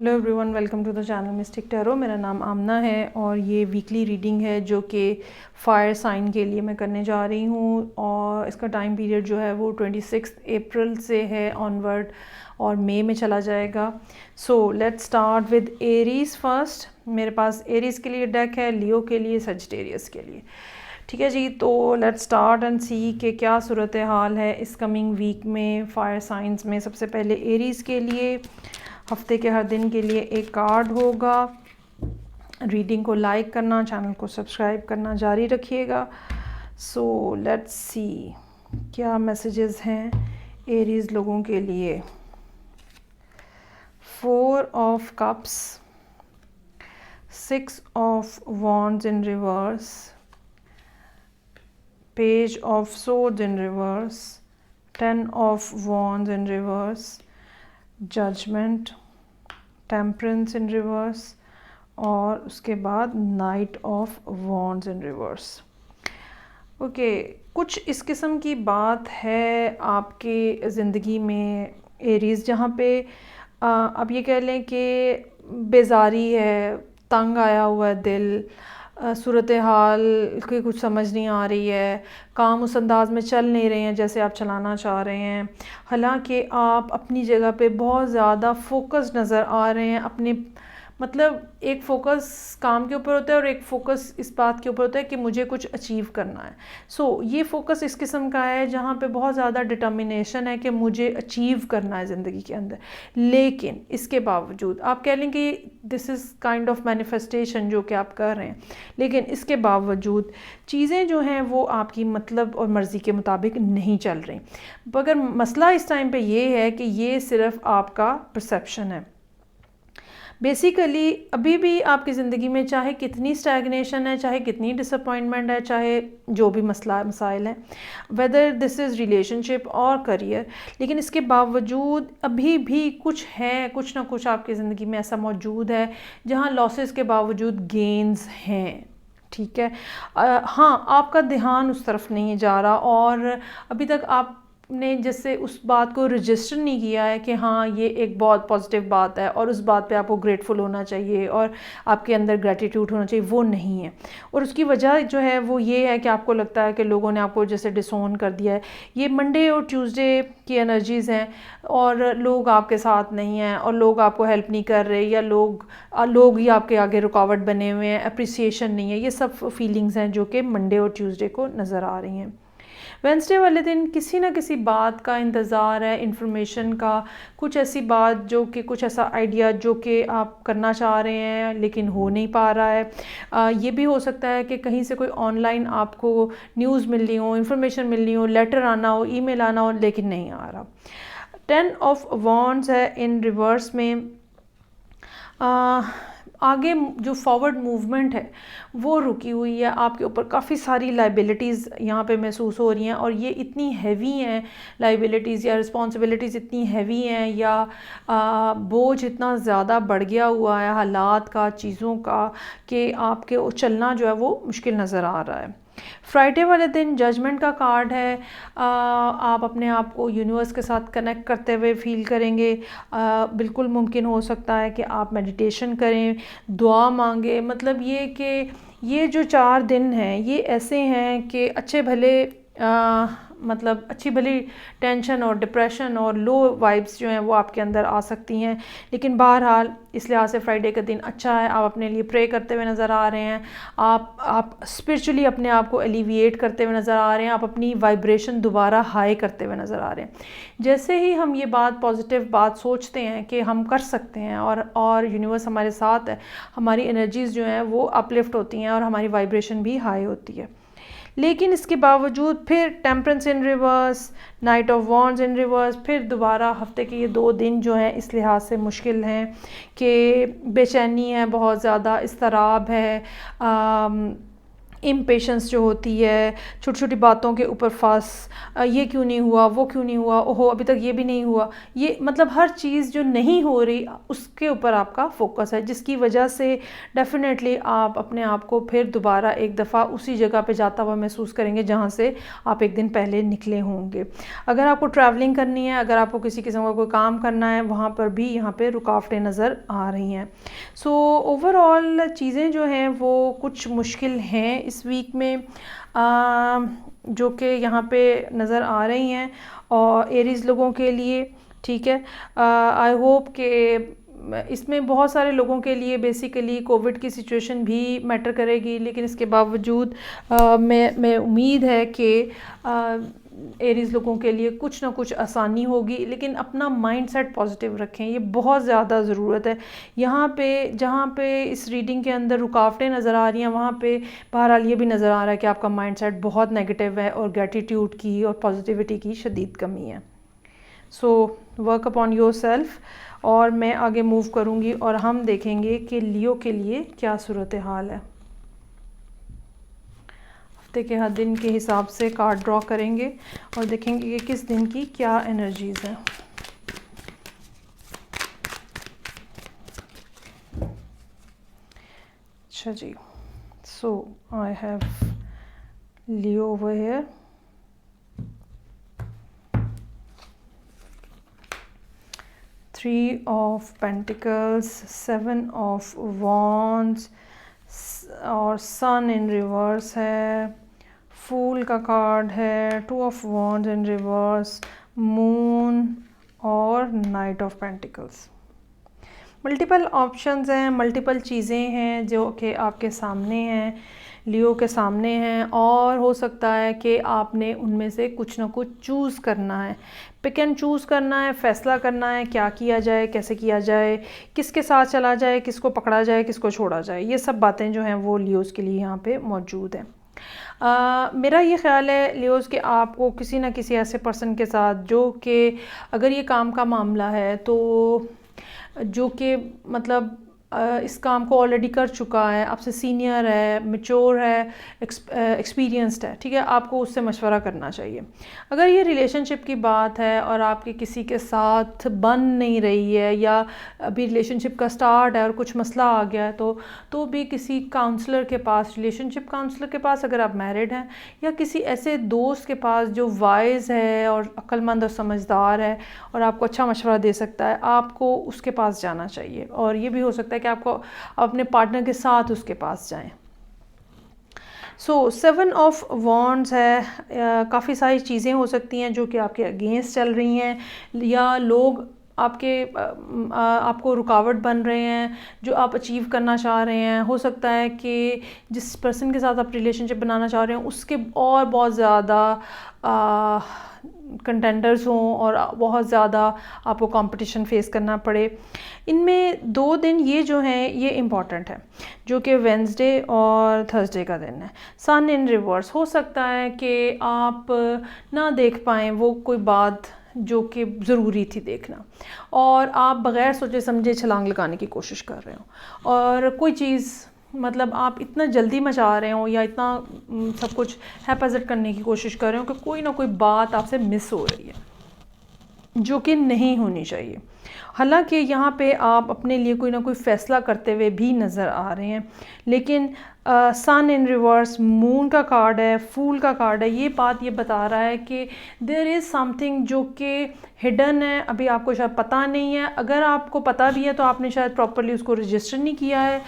Hello everyone, welcome to the channel mystic tarot. मेरा नाम आमना है और ये वीकली रीडिंग है जो कि फायर साइन के लिए मैं करने जा रही हूँ। और इसका टाइम पीरियड जो है वो 26 अप्रैल से है ऑनवर्ड और मई में चला जाएगा। So let's start with Aries first. मेरे पास एरीज के लिए डेक है, लियो के लिए, सजिटेरियस के लिए। ठीक है जी, तो लेट्स स्टार्ट एंड सी कि क्या सूरत हाल है इस कमिंग वीक में फायर साइंस में। सबसे पहले एरीज के लिए हफ्ते के हर दिन के लिए एक कार्ड होगा। रीडिंग को लाइक करना, चैनल को सब्सक्राइब करना जारी रखिएगा। सो लेट्स सी क्या मैसेजेस हैं एरीज लोगों के लिए। 4 of cups, 6 of wands in reverse, page of swords in reverse, 10 of wands in reverse, judgement, temperance in reverse और उसके बाद knight of wands in reverse. Okay, कुछ इस किस्म की बात है आपके ज़िंदगी में एरीज, जहाँ पे अब ये कह लें कि बेजारी है, तंग आया हुआ है दिल, सूरत हाल की कुछ समझ नहीं आ रही है, काम उस अंदाज में चल नहीं रहे हैं जैसे आप चलाना चाह रहे हैं। हालांकि आप अपनी जगह पे बहुत ज़्यादा फोकस नज़र आ रहे हैं। अपने मतलब एक फ़ोकस काम के ऊपर होता है और एक फ़ोकस इस बात के ऊपर होता है कि मुझे कुछ अचीव करना है। ये फ़ोकस इस किस्म का है जहाँ पे बहुत ज़्यादा डिटर्मिनेशन है कि मुझे अचीव करना है ज़िंदगी के अंदर। लेकिन इसके बावजूद आप कह लें कि this is kind of manifestation जो कि आप कर रहे हैं, लेकिन इसके बावजूद चीज़ें जो हैं वो आपकी मतलब और मर्ज़ी के मुताबिक नहीं चल रही। मगर मसला इस टाइम पे ये है कि ये सिर्फ आपका परसेप्शन है। बेसिकली अभी भी आपकी ज़िंदगी में चाहे कितनी स्टैग्नेशन है, चाहे कितनी डिसअपॉइंटमेंट है, चाहे जो भी मसाइल हैं, वेदर दिस इज़ रिलेशनशिप और करियर, लेकिन इसके बावजूद अभी भी कुछ है, कुछ ना कुछ आपकी ज़िंदगी में ऐसा मौजूद है जहाँ लॉसेस के बावजूद गेन्स हैं। ठीक है, हाँ, आपका ध्यान उस तरफ नहीं जा रहा और अभी तक आपने जैसे उस बात को रजिस्टर नहीं किया है कि हाँ ये एक बहुत पॉजिटिव बात है और उस बात पे आपको ग्रेटफुल होना चाहिए और आपके अंदर ग्रेटिट्यूड होना चाहिए, वो नहीं है। और उसकी वजह जो है वो ये है कि आपको लगता है कि लोगों ने आपको जैसे डिसोन कर दिया है। ये मंडे और ट्यूसडे की एनर्जीज़ हैं और लोग आपके साथ नहीं हैं और लोग आपको हेल्प नहीं कर रहे, या लोग ही आपके आगे रुकावट बने हुए हैं, अप्रिसिएशन नहीं है। ये सब फीलिंग्स हैं जो कि मंडे और ट्यूसडे को नज़र आ रही हैं। वेंसडे वाले दिन किसी ना किसी बात का इंतज़ार है, इन्फॉर्मेशन का, कुछ ऐसी बात जो कि कुछ ऐसा आइडिया जो कि आप करना चाह रहे हैं लेकिन हो नहीं पा रहा है। ये भी हो सकता है कि कहीं से कोई ऑनलाइन आपको न्यूज़ मिल रही हो, इन्फॉर्मेशन मिल रही हो, लेटर आना हो, ईमेल आना हो, लेकिन नहीं आ रहा। 10 ऑफ वॉन्ड्स है इन रिवर्स में। आगे जो फॉरवर्ड मूवमेंट है वो रुकी हुई है। आपके ऊपर काफ़ी सारी लाइबिलिटीज़ यहाँ पे महसूस हो रही हैं और ये इतनी हैवी हैं, लाइबिलिटीज़ या रिस्पॉन्सिबिलिटीज़ इतनी हैवी हैं, या बोझ इतना ज़्यादा बढ़ गया हुआ है हालात का, चीज़ों का, कि आपके चलना जो है वो मुश्किल नज़र आ रहा है। फ्राइडे वाले दिन जजमेंट का कार्ड है। आप अपने आप को यूनिवर्स के साथ कनेक्ट करते हुए फील करेंगे। बिल्कुल मुमकिन हो सकता है कि आप मेडिटेशन करें, दुआ मांगे। मतलब ये कि ये जो 4 दिन हैं ये ऐसे हैं कि अच्छे भले मतलब अच्छी भली टेंशन और डिप्रेशन और लो वाइब्स जो हैं वो आपके अंदर आ सकती हैं, लेकिन बहरहाल इस लिहाज से फ्राइडे का दिन अच्छा है। आप अपने लिए प्रे करते हुए नज़र आ रहे हैं, आप स्पिरिचुअली अपने आप को एलिविएट करते हुए नज़र आ रहे हैं, आप अपनी वाइब्रेशन दोबारा हाई करते हुए नज़र आ रहे हैं। जैसे ही हम ये बात पॉजिटिव बात सोचते हैं कि हम कर सकते हैं और यूनिवर्स हमारे साथ है, हमारी एनर्जीज़ जो हैं वो अपलिफ्ट होती हैं और हमारी वाइब्रेशन भी हाई होती है। लेकिन इसके बावजूद फिर temperance in reverse, night of wands in reverse, फिर दोबारा हफ्ते के ये 2 दिन जो हैं इस लिहाज से मुश्किल हैं कि बेचैनी है, बहुत ज़्यादा इस्तराब है, इम्पेशंस जो होती है, छोटी छोटी बातों के ऊपर ये क्यों नहीं हुआ, वो क्यों नहीं हुआ, ओहो अभी तक ये भी नहीं हुआ, ये मतलब हर चीज़ जो नहीं हो रही उसके ऊपर आपका फोकस है, जिसकी वजह से डेफिनेटली आप अपने आप को फिर दोबारा एक दफ़ा उसी जगह पे जाता हुआ महसूस करेंगे जहाँ से आप एक दिन पहले निकले होंगे। अगर आपको ट्रैवलिंग करनी है, अगर आपको किसी किस्म का कोई काम करना है, वहाँ पर भी यहाँ पे रुकावटें नज़र आ रही हैं। सो ओवरऑल चीज़ें जो हैं वो कुछ मुश्किल हैं इस वीक में, जो कि यहाँ पे नज़र आ रही हैं और एरीज़ लोगों के लिए। ठीक है, आई होप कि इसमें बहुत सारे लोगों के लिए बेसिकली कोविड की सिचुएशन भी मैटर करेगी, लेकिन इसके बावजूद मैं उम्मीद है कि एरीज़ लोगों के लिए कुछ ना कुछ आसानी होगी, लेकिन अपना माइंडसेट पॉजिटिव रखें, ये बहुत ज़्यादा ज़रूरत है। यहाँ पे जहाँ पे इस रीडिंग के अंदर रुकावटें नज़र आ रही हैं, वहाँ पे बहरहाल ये भी नज़र आ रहा है कि आपका माइंडसेट बहुत नेगेटिव है और ग्रेटिट्यूड की और पॉजिटिविटी की शदीद कमी है। So work upon your self, और मैं आगे मूव करूँगी और हम देखेंगे कि लियो के लिए क्या सूरत हाल है। हफ्ते के हर दिन के हिसाब से कार्ड ड्रॉ करेंगे और देखेंगे कि किस दिन की क्या एनर्जीज़ हैं। अच्छा जी, so I have Leo over here. Three of pentacles, 7 of wands और सन इन रिवर्स है, फूल का कार्ड है, 2 of wands in reverse, moon और knight of pentacles. Multiple options हैं, मल्टीपल चीज़ें हैं जो कि आपके सामने हैं, लियो के सामने हैं, और हो सकता है कि आपने उनमें से कुछ ना कुछ चूज़ करना है, पिक एंड चूज़ करना है, फ़ैसला करना है क्या किया जाए, कैसे किया जाए, किसके साथ चला जाए, किसको पकड़ा जाए, किसको छोड़ा जाए। ये सब बातें जो हैं वो लियोज़ के लिए यहाँ पे मौजूद हैं। मेरा ये ख़्याल है लियोज़ कि आपको किसी ना किसी ऐसे पर्सन के साथ, जो कि अगर ये काम का मामला है तो जो कि मतलब इस काम को ऑलरेडी कर चुका है, आपसे सीनियर है, मैच्योर है, एक्सपीरियंस्ड है, ठीक है, आपको उससे मशवरा करना चाहिए। अगर ये रिलेशनशिप की बात है और आपके किसी के साथ बन नहीं रही है, या अभी रिलेशनशिप का स्टार्ट है और कुछ मसला आ गया है, तो भी किसी काउंसलर के पास, रिलेशनशिप काउंसलर के पास अगर आप मैरिड हैं, या किसी ऐसे दोस्त के पास जो वाइज है और अक्लमंद और समझदार है और आपको अच्छा मशवरा दे सकता है, आपको उसके पास जाना चाहिए। और ये भी हो सकता है कि आपको अपने पार्टनर के साथ उसके पास जाएं। सो 7 ऑफ वॉन्ड्स है, काफ़ी सारी चीज़ें हो सकती हैं जो कि आपके अगेंस्ट चल रही हैं, या लोग आपको रुकावट बन रहे हैं जो आप अचीव करना चाह रहे हैं। हो सकता है कि जिस पर्सन के साथ आप रिलेशनशिप बनाना चाह रहे हैं उसके और बहुत ज़्यादा कंटेंडर्स हों और बहुत ज़्यादा आपको कंपटीशन फेस करना पड़े। इनमें 2 दिन ये जो हैं ये इम्पॉर्टेंट है, जो कि वेंसडे और थर्सडे का दिन है। सन इन रिवर्स, हो सकता है कि आप ना देख पाएँ वो कोई बात जो कि ज़रूरी थी देखना, और आप बग़ैर सोचे समझे छलांग लगाने की कोशिश कर रहे हो, और कोई चीज़ मतलब आप इतना जल्दी मचा रहे हो या इतना सब कुछ हैफाजत करने की कोशिश कर रहे हो कि कोई ना कोई बात आपसे मिस हो रही है जो कि नहीं होनी चाहिए। हालांकि यहाँ पे आप अपने लिए कोई ना कोई फ़ैसला करते हुए भी नज़र आ रहे हैं, लेकिन सन इन रिवर्स, मून का कार्ड है, फूल का कार्ड है, ये बात ये बता रहा है कि देयर इज़ समथिंग जो कि हिडन है, अभी आपको शायद पता नहीं है। अगर आपको पता भी है तो आपने शायद प्रॉपरली उसको रजिस्टर नहीं किया है।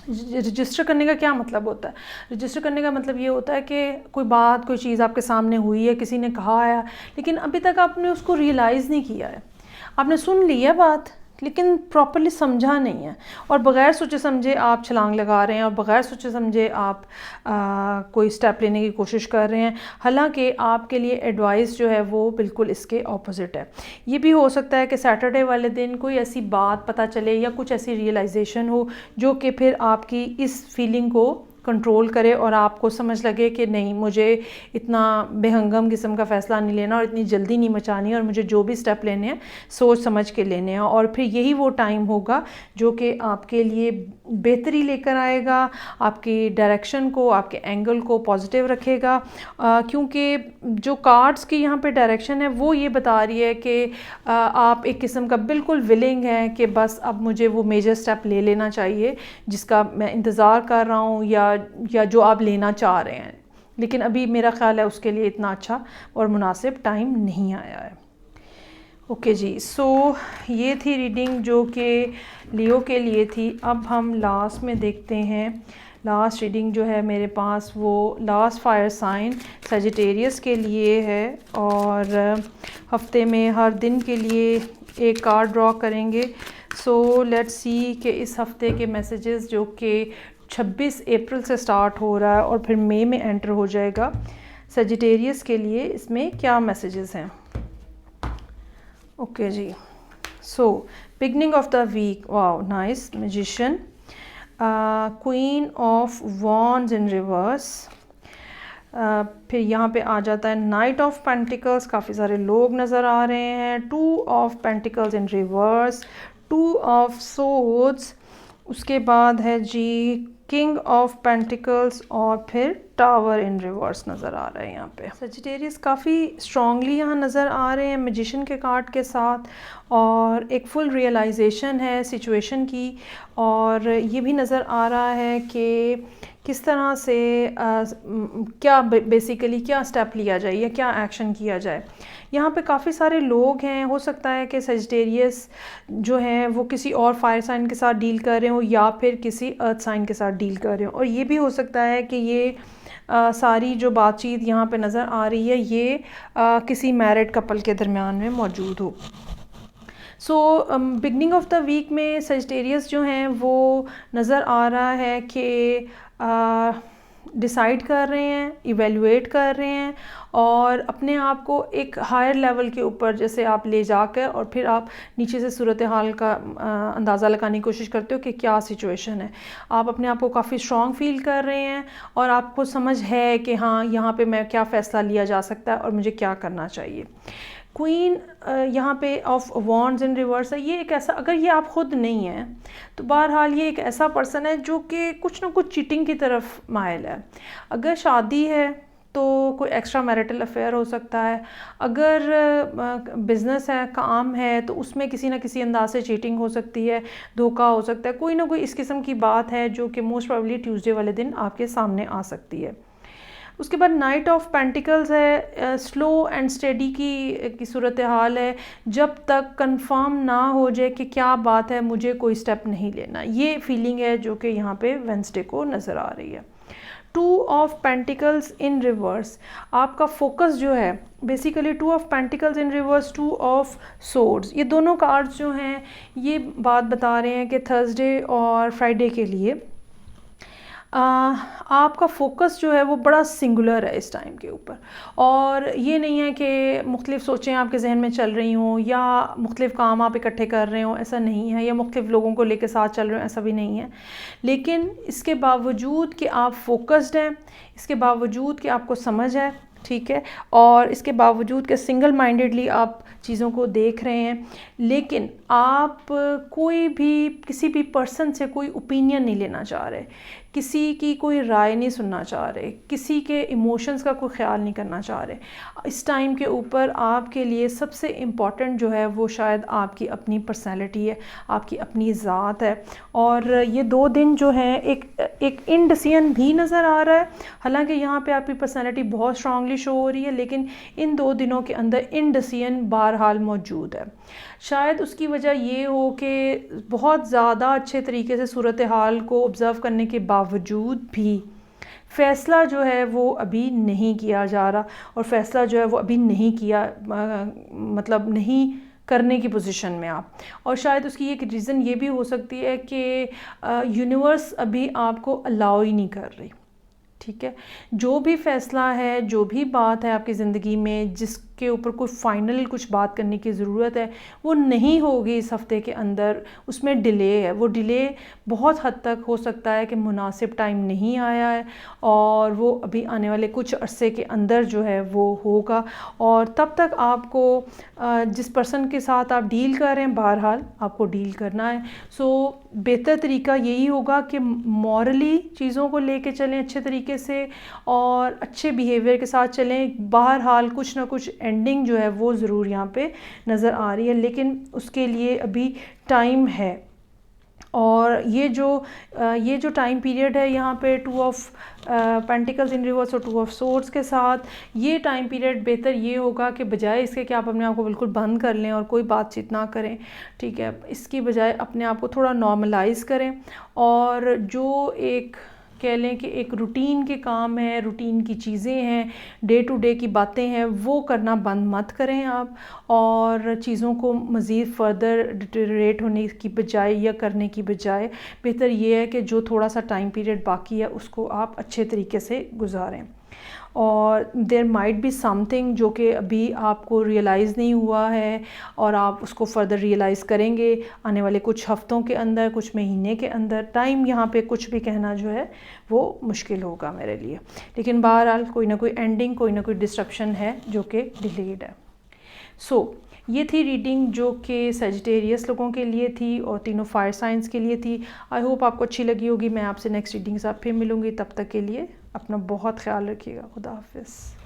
रजिस्टर करने का क्या मतलब होता है? रजिस्टर करने का मतलब ये होता है कि कोई बात, कोई चीज़ आपके सामने हुई है, किसी ने कहा है, लेकिन अभी तक आपने उसको रियलाइज़ नहीं किया है। आपने सुन ली है बात, लेकिन प्रॉपरली समझा नहीं है, और बग़ैर सोचे समझे आप छलांग लगा रहे हैं, और बग़ैर सोचे समझे आप कोई स्टेप लेने की कोशिश कर रहे हैं। हालांकि आपके लिए एडवाइस जो है वो बिल्कुल इसके ऑपोजिट है। ये भी हो सकता है कि सैटरडे वाले दिन कोई ऐसी बात पता चले या कुछ ऐसी रियलाइजेशन हो जो कि फिर आपकी इस फीलिंग को कंट्रोल करे और आपको समझ लगे कि नहीं, मुझे इतना बेहंगम किस्म का फ़ैसला नहीं लेना और इतनी जल्दी नहीं मचानी, और मुझे जो भी स्टेप लेने हैं सोच समझ के लेने हैं। और फिर यही वो टाइम होगा जो कि आपके लिए बेहतरी लेकर आएगा, आपकी डायरेक्शन को, आपके एंगल को पॉजिटिव रखेगा। क्योंकि जो कार्ड्स की यहाँ पे डायरेक्शन है वो ये बता रही है कि आप एक किस्म का बिल्कुल विलिंग है कि बस अब मुझे वो मेजर स्टेप ले लेना चाहिए जिसका मैं इंतज़ार कर रहा हूँ या जो आप लेना चाह रहे हैं, लेकिन अभी मेरा ख्याल है उसके लिए इतना अच्छा और मुनासिब टाइम नहीं आया है। ओके जी, सो ये थी रीडिंग जो कि लियो के लिए थी। अब हम लास्ट में देखते हैं। लास्ट रीडिंग जो है मेरे पास वो लास्ट फायर साइन सजिटेरियस के लिए है, और हफ्ते में हर दिन के लिए एक कार्ड ड्रॉ करेंगे। सो लेट्स सी कि इस हफ्ते के मैसेजेस जो कि 26 अप्रैल से स्टार्ट हो रहा है और फिर मई में एंटर हो जाएगा, सजिटेरियस के लिए इसमें क्या मैसेजेस हैं। ओके जी, so beginning of the week, wow nice, magician, queen of wands in reverse, फिर यहाँ पे आ जाता है नाइट ऑफ पेंटिकल्स, काफ़ी सारे लोग नज़र आ रहे हैं, 2 of pentacles in reverse, 2 of swords, उसके बाद है जी किंग ऑफ पेंटिकल्स, और फिर टावर इन रिवर्स नज़र आ रहा है यहाँ पे। सजिटेरियस काफ़ी स्ट्रांगली यहाँ नज़र आ रहे हैं मैजिशियन के कार्ड के साथ, और एक फुल रियलाइजेशन है सिचुएशन की, और ये भी नज़र आ रहा है कि किस तरह से क्या बेसिकली क्या स्टेप लिया जाए या क्या एक्शन किया जाए। यहाँ पे काफ़ी सारे लोग हैं, हो सकता है कि सजिटेरियस जो हैं वो किसी और फायर साइन के साथ डील कर रहे हो या फिर किसी अर्थ साइन के साथ डील कर रहे हो, और ये भी हो सकता है कि ये सारी जो बातचीत यहाँ पे नज़र आ रही है ये किसी मैरिड कपल के दरमियान में मौजूद हो। सो बिगनिंग ऑफ द वीक में सजिटेरियस जो हैं वो नज़र आ रहा है कि डिसाइड कर रहे हैं, इवेलुएट कर रहे हैं, और अपने आप को एक हायर लेवल के ऊपर जैसे आप ले जाकर और फिर आप नीचे से सूरत हाल का अंदाज़ा लगाने की कोशिश करते हो कि क्या सिचुएशन है। आप अपने आप को काफ़ी स्ट्रॉन्ग फील कर रहे हैं और आपको समझ है कि हाँ, यहाँ पे मैं क्या फ़ैसला लिया जा सकता है और मुझे क्या करना चाहिए। क्वीन यहाँ पे ऑफ वॉन्ड्स इन रिवर्स है। ये एक ऐसा, अगर ये आप ख़ुद नहीं हैं तो बहरहाल ये एक ऐसा पर्सन है जो कि कुछ ना कुछ चीटिंग की तरफ माइल है। अगर शादी है तो कोई एक्स्ट्रा मैरिटल अफेयर हो सकता है, अगर बिज़नेस है, काम है, तो उसमें किसी ना किसी अंदाज से चीटिंग हो सकती है, धोखा हो सकता है, कोई ना कोई इस किस्म की बात है जो कि मोस्ट प्रोबेबली ट्यूसडे वाले दिन आपके सामने आ सकती है। उसके बाद नाइट ऑफ पेंटिकल्स है, स्लो एंड स्टेडी की सूरत हाल है। जब तक कंफर्म ना हो जाए कि क्या बात है, मुझे कोई स्टेप नहीं लेना, ये फीलिंग है जो कि यहाँ पे वेंसडे को नज़र आ रही है। 2 ऑफ पेंटिकल्स इन रिवर्स, आपका फोकस जो है basically 2 of pentacles in reverse, 2 of swords, ये दोनों कार्ड्स जो हैं ये बात बता रहे हैं कि थर्सडे और फ्राइडे के लिए आपका फोकस जो है वो बड़ा सिंगुलर है इस टाइम के ऊपर, और ये नहीं है कि मुख्तलिफ़ सोचें आपके जहन में चल रही हों या मुख्तलिफ़ काम आप इकट्ठे कर रहे हों, ऐसा नहीं है, या मुख्तलिफ़ लोगों को लेकर साथ चल रहे हो, ऐसा भी नहीं है। लेकिन इसके बावजूद कि आप फोकस्ड हैं, इसके बावजूद कि आपको समझ है, ठीक है, और इसके बावजूद कि सिंगल माइंडेडली आप चीज़ों को देख रहे हैं, लेकिन आप कोई भी किसी भी पर्सन से कोई ओपिनियन नहीं लेना चाह रहे, किसी की कोई राय नहीं सुनना चाह रहे, किसी के इमोशंस का कोई ख्याल नहीं करना चाह रहे। इस टाइम के ऊपर आपके लिए सबसे इम्पॉर्टेंट जो है वो शायद आपकी अपनी पर्सनैलिटी है, आपकी अपनी ज़ात है। और ये 2 दिन जो हैं एक इनडिसीजन भी नज़र आ रहा है, हालांकि यहाँ पे आपकी पर्सनैलिटी बहुत स्ट्रांगली शो हो रही है, लेकिन इन 2 दिनों के अंदर इनडिसीजन बहरहाल मौजूद है। शायद उसकी वजह ये हो कि बहुत ज़्यादा अच्छे तरीके से सूरत हाल को ऑब्ज़र्व करने के बावजूद भी फ़ैसला जो है वो अभी नहीं किया जा रहा, और फ़ैसला जो है वो अभी नहीं किया, मतलब नहीं करने की पोजीशन में आप। और शायद उसकी एक रीज़न ये भी हो सकती है कि यूनिवर्स अभी आपको अलाउ ही नहीं कर रही, ठीक है। जो भी फ़ैसला है, जो भी बात है आपकी ज़िंदगी में, जिसके ऊपर कोई फाइनल कुछ बात करने की ज़रूरत है वो नहीं होगी इस हफ्ते के अंदर, उसमें डिले है। वो डिले बहुत हद तक हो सकता है कि मुनासिब टाइम नहीं आया है और वो अभी आने वाले कुछ अरसे के अंदर जो है वो होगा। और तब तक आपको जिस पर्सन के साथ आप डील कर रहे हैं बहरहाल आपको डील करना है। सो बेहतर तरीका यही होगा कि मॉरली चीज़ों को लेके चलें अच्छे तरीके से और अच्छे बिहेवियर के साथ चलें। बहरहाल कुछ ना कुछ एंडिंग जो है वो ज़रूर यहाँ पे नज़र आ रही है, लेकिन उसके लिए अभी टाइम है। और ये जो टाइम पीरियड है यहाँ पे 2 ऑफ पेंटिकल्स इन रिवर्स और 2 ऑफ सोर्ड्स के साथ, ये टाइम पीरियड बेहतर ये होगा कि बजाय इसके कि आप अपने आप को बिल्कुल बंद कर लें और कोई बातचीत ना करें, ठीक है, इसकी बजाय अपने आप को थोड़ा नॉर्मलाइज़ करें और जो एक कह लें कि एक रूटीन के काम है, रूटीन की चीज़ें हैं, डे टू डे की बातें हैं, वो करना बंद मत करें आप। और चीज़ों को मज़ीद फर्दर डिटेरियोरेट होने की बजाय या करने की बजाय बेहतर ये है कि जो थोड़ा सा टाइम पीरियड बाकी है उसको आप अच्छे तरीके से गुजारें। और देयर माइट बी समथिंग जो कि अभी आपको रियलाइज़ नहीं हुआ है और आप उसको फर्दर रियलाइज़ करेंगे आने वाले कुछ हफ्तों के अंदर, कुछ महीने के अंदर। टाइम यहाँ पे कुछ भी कहना जो है वो मुश्किल होगा मेरे लिए, लेकिन बहरहाल कोई ना कोई एंडिंग, कोई ना कोई डिस्ट्रप्शन है जो कि डिलेड है। सो ये थी रीडिंग जो कि सजिटेरियस लोगों के लिए थी और तीनों फायर साइंस के लिए थी। आई होप आपको अच्छी लगी होगी। मैं आपसे नेक्स्ट रीडिंग के साथ फिर मिलूँगी, तब तक के लिए अपना बहुत ख्याल रखिएगा। खुदा हाफिज़।